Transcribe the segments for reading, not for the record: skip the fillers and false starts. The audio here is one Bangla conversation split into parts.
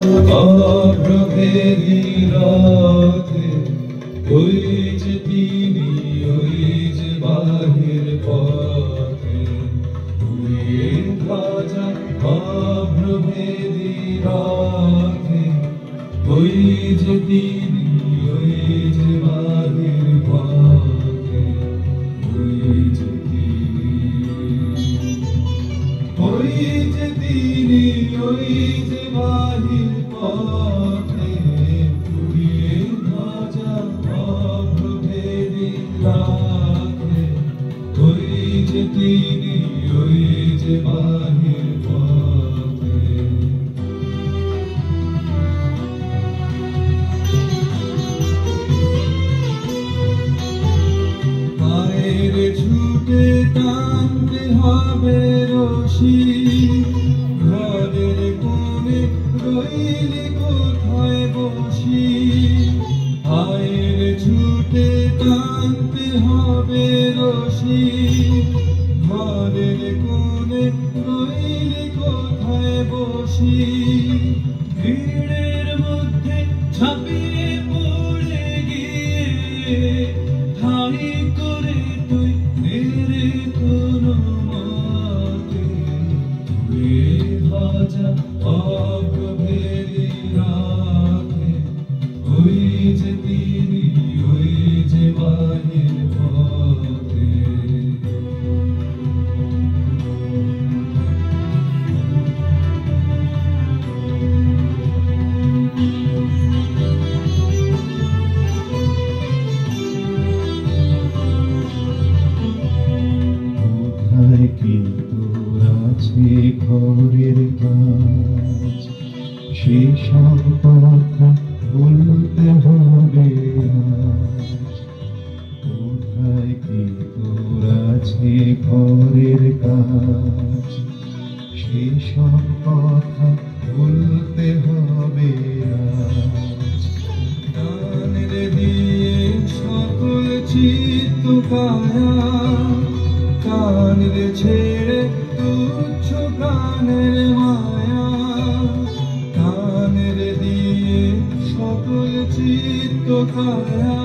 অপ্রভেদী রথে ওই যে তিনি, ওই যে বাহির পথে উড়িয়ে ধ্বজা। অপ্রভেদী রথে ওই যে তিনি, ওই যে বাহির পথে ওই যে তিনি, ওই যে তিনি, ওই যে বাহির পথে উড়িয়ে ধ্বজা। অপ্রভেদী রথে ওই যে তিনি, ওই যে বাহির পথে। পায়ের ছুটে টানতে হবে রশি, ঘরের কোণে রইলি কোথায় বসি। পায়ের ছুটে টানতে হবে রশি, ঘরের কোণে রইলি কোথায় বসি। ভিড়ের মধ্যে ঝাঁপিয়ে পড়ে গিয়ে ঠাই করে তুই মেরে কোনো মতে উড়িয়ে ধ্বজা। অপ্রভেদী রথে ওই যে তিনি, ওই যে বাহির পথে। কোথায় কি তোর আছে ঘরের কাজ, সেসব কথা বলতে হবে আজ। কোথায় কি তোর আছে ঘরের কাজ, সেসব কথা বলতে হবে আজ। গানের দিয়ে সকল চিত্ত কায়া, কানের ছেড়ে তুচ্ছ প্রাণের মায়া। কানের দিয়ে সকল চিত্ত কায়া,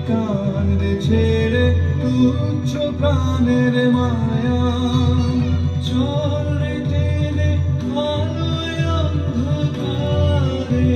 কানের ছেড়ে তুচ্ছ প্রাণের মায়া। চল রে টেনে আলোয় অন্ধকারে